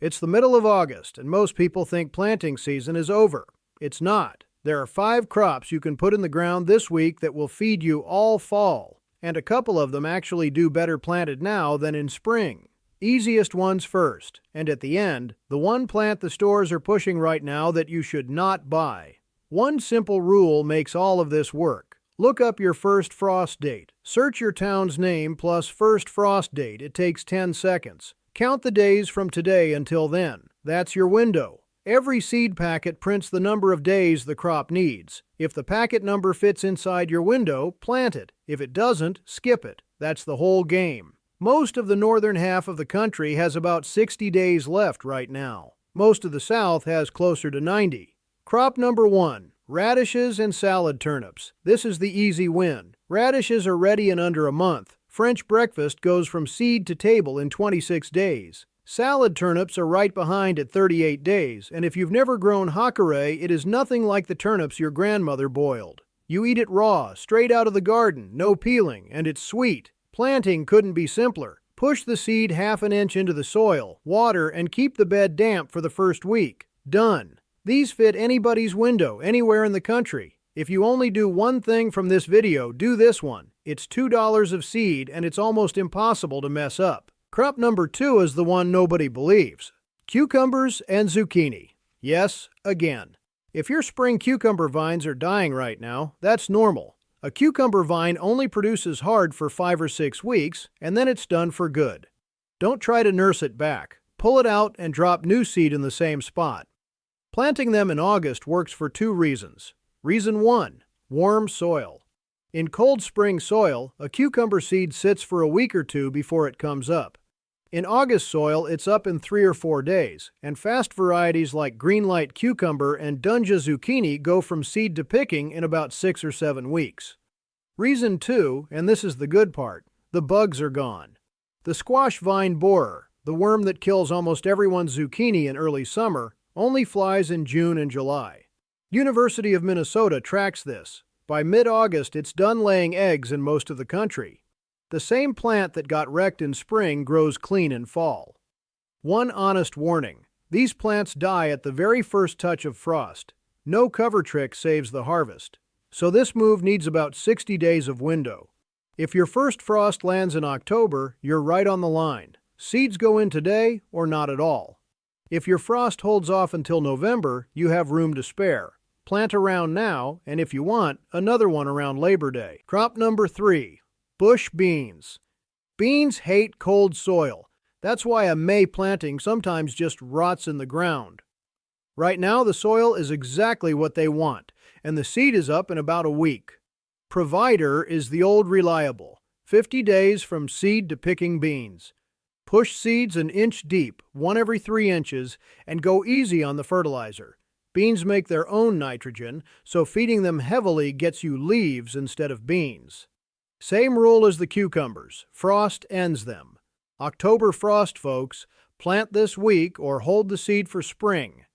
It's the middle of August, and most people think planting season is over. It's not. There are 5 crops you can put in the ground this week that will feed you all fall, and a couple of them actually do better planted now than in spring. Easiest ones first, and at the end, the one plant the stores are pushing right now that you should not buy. One simple rule makes all of this work. Look up your first frost date. Search your town's name plus first frost date. It takes 10 seconds. Count the days from today until then. That's your window. Every seed packet prints the number of days the crop needs. If the packet number fits inside your window, plant it. If it doesn't, skip it. That's the whole game. Most of the northern half of the country has about 60 days left right now. Most of the south has closer to 90. Crop number 1, radishes and salad turnips. This is the easy win. Radishes are ready in under a month. French breakfast goes from seed to table in 26 days. Salad turnips are right behind at 38 days, and if you've never grown Hakurei, it is nothing like the turnips your grandmother boiled. You eat it raw, straight out of the garden, no peeling, and it's sweet. Planting couldn't be simpler. Push the seed half an inch into the soil, water, and keep the bed damp for the first week. Done. These fit anybody's window, anywhere in the country. If you only do one thing from this video, do this one. It's $2 of seed, and it's almost impossible to mess up. Crop number 2 is the one nobody believes. Cucumbers and zucchini. Yes, again. If your spring cucumber vines are dying right now, that's normal. A cucumber vine only produces hard for 5 or 6 weeks, and then it's done for good. Don't try to nurse it back. Pull it out and drop new seed in the same spot. Planting them in August works for 2 reasons. Reason 1, warm soil. In cold spring soil, a cucumber seed sits for a week or 2 before it comes up. In August soil, it's up in 3 or 4 days, and fast varieties like greenlight cucumber and Dunja zucchini go from seed to picking in about 6 or 7 weeks. Reason 2, and this is the good part, the bugs are gone. The squash vine borer, the worm that kills almost everyone's zucchini in early summer, only flies in June and July. University of Minnesota tracks this. By mid-August, it's done laying eggs in most of the country. The same plant that got wrecked in spring grows clean in fall. One honest warning, these plants die at the very first touch of frost. No cover trick saves the harvest. So this move needs about 60 days of window. If your first frost lands in October, you're right on the line. Seeds go in today or not at all. If your frost holds off until November, you have room to spare. Plant around now, and if you want, another one around Labor Day. Crop number 3, bush beans. Beans hate cold soil. That's why a May planting sometimes just rots in the ground. Right now, the soil is exactly what they want, and the seed is up in about a week. Provider is the old reliable. 50 days from seed to picking beans. Push seeds an inch deep, 1 every 3 inches, and go easy on the fertilizer. Beans make their own nitrogen, so feeding them heavily gets you leaves instead of beans. Same rule as the cucumbers. Frost ends them. October frost, folks. Plant this week or hold the seed for spring.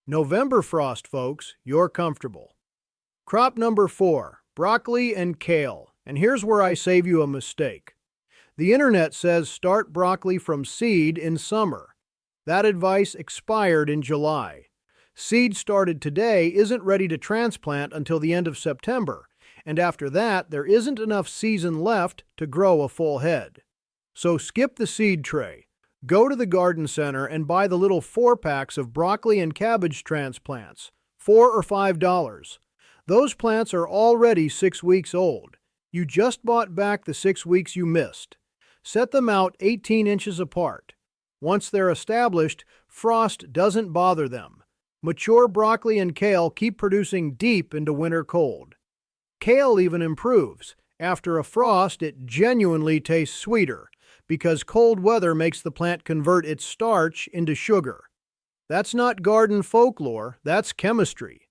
November frost, folks, you're comfortable. Crop number 4, broccoli and kale. And here's where I save you a mistake. The internet says start broccoli from seed in summer. That advice expired in July. Seed started today isn't ready to transplant until the end of September, and after that, there isn't enough season left to grow a full head. So skip the seed tray. Go to the garden center and buy the little 4-packs of broccoli and cabbage transplants, $4 or $5. Those plants are already 6 weeks old. You just bought back the 6 weeks you missed. Set them out 18 inches apart. Once they're established, frost doesn't bother them. Mature broccoli and kale keep producing deep into winter cold. Kale even improves. After a frost, it genuinely tastes sweeter because cold weather makes the plant convert its starch into sugar. That's not garden folklore, that's chemistry.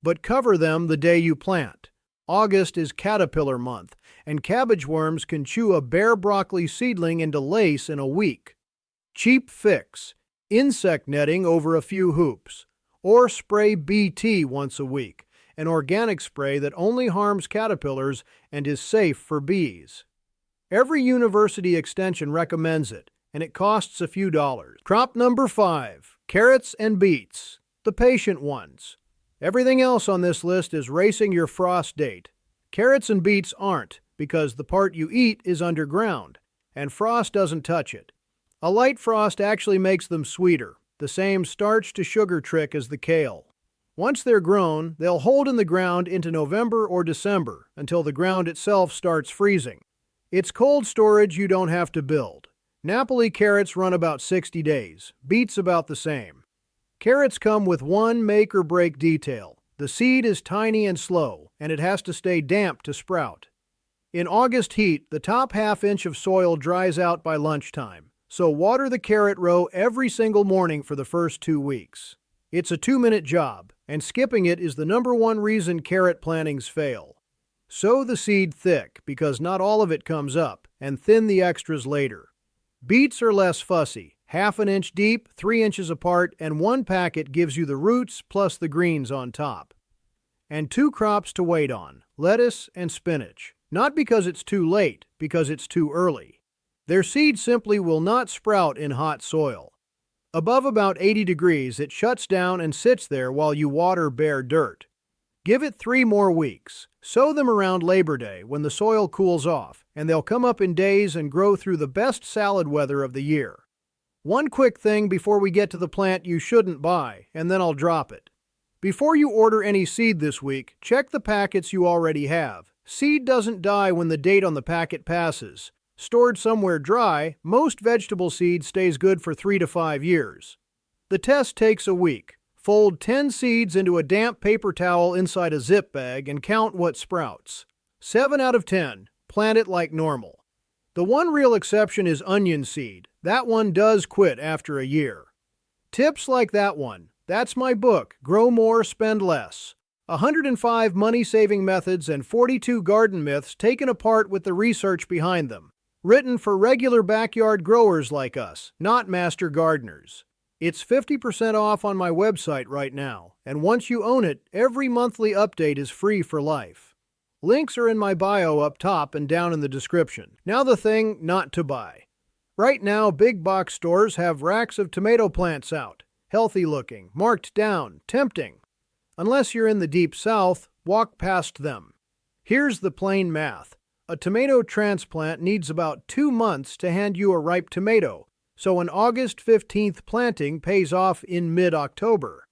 But cover them the day you plant. August is caterpillar month, and cabbage worms can chew a bare broccoli seedling into lace in a week. Cheap fix. Insect netting over a few hoops. Or spray BT once a week, an organic spray that only harms caterpillars and is safe for bees. Every university extension recommends it, and it costs a few dollars. Crop number 5, carrots and beets, the patient ones. Everything else on this list is racing your frost date. Carrots and beets aren't, because the part you eat is underground, and frost doesn't touch it. A light frost actually makes them sweeter, the same starch to sugar trick as the kale. Once they're grown, they'll hold in the ground into November or December until the ground itself starts freezing. It's cold storage you don't have to build. Napoli carrots run about 60 days, beets about the same. Carrots come with one make-or-break detail. The seed is tiny and slow, and it has to stay damp to sprout. In August heat, the top half-inch of soil dries out by lunchtime, so water the carrot row every single morning for the first 2 weeks. It's a 2-minute job, and skipping it is the #1 reason carrot plantings fail. Sow the seed thick, because not all of it comes up, and thin the extras later. Beets are less fussy, 1/2 inch deep, 3 inches apart, and 1 packet gives you the roots plus the greens on top. And 2 crops to wait on, lettuce and spinach. Not because it's too late, because it's too early. Their seed simply will not sprout in hot soil. Above about 80 degrees, it shuts down and sits there while you water bare dirt. Give it 3 more weeks. Sow them around Labor Day when the soil cools off, and they'll come up in days and grow through the best salad weather of the year. One quick thing before we get to the plant you shouldn't buy, and then I'll drop it. Before you order any seed this week, check the packets you already have. Seed doesn't die when the date on the packet passes. Stored somewhere dry, most vegetable seed stays good for 3 to 5 years. The test takes a week. Fold 10 seeds into a damp paper towel inside a zip bag and count what sprouts. 7 out of 10. Plant it like normal. The one real exception is onion seed. That one does quit after a year. Tips like that one. That's my book, Grow More, Spend Less. 105 money-saving methods and 42 garden myths taken apart with the research behind them. Written for regular backyard growers like us, not master gardeners. It's 50% off on my website right now, and once you own it, every monthly update is free for life. Links are in my bio up top and down in the description. Now the thing not to buy. Right now, big box stores have racks of tomato plants out. Healthy looking, marked down, tempting. Unless you're in the deep south, walk past them. Here's the plain math. A tomato transplant needs about 2 months to hand you a ripe tomato, so an August 15th planting pays off in mid-October.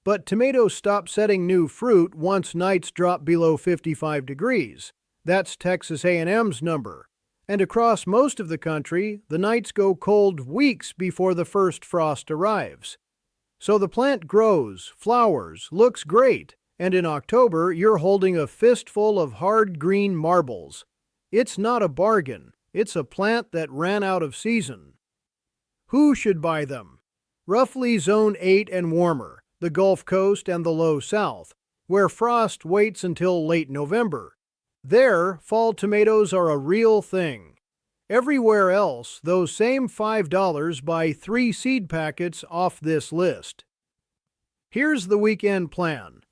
But tomatoes stop setting new fruit once nights drop below 55 degrees. That's Texas A&M's number. And across most of the country, the nights go cold weeks before the first frost arrives. So the plant grows, flowers, looks great, and in October you're holding a fistful of hard green marbles. It's not a bargain. It's a plant that ran out of season. Who should buy them? Roughly Zone 8 and warmer, the Gulf Coast and the Low South, where frost waits until late November. There, fall tomatoes are a real thing. Everywhere else, those same $5 buy 3 seed packets off this list. Here's the weekend plan.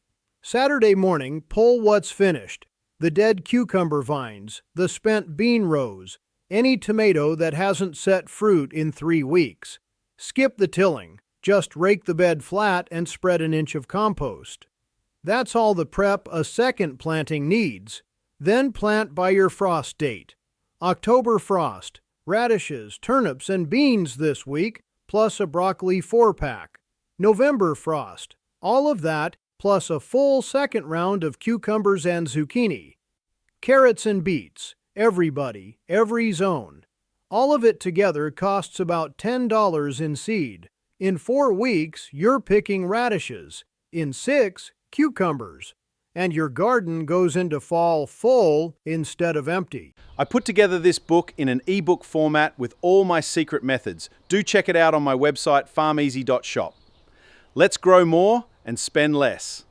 Saturday morning, pull what's finished. The dead cucumber vines, the spent bean rows, any tomato that hasn't set fruit in 3 weeks. Skip the tilling, just rake the bed flat and spread an inch of compost. That's all the prep a second planting needs. Then plant by your frost date. October frost, radishes, turnips, and beans this week, plus a broccoli 4-pack. November frost, all of that, plus a full second round of cucumbers and zucchini. Carrots and beets, everybody, every zone. All of it together costs about $10 in seed. In 4 weeks, you're picking radishes. In 6, cucumbers. And your garden goes into fall full instead of empty. I put together this book in an ebook format with all my secret methods. Do check it out on my website, farmeasy.shop. Let's grow more and spend less.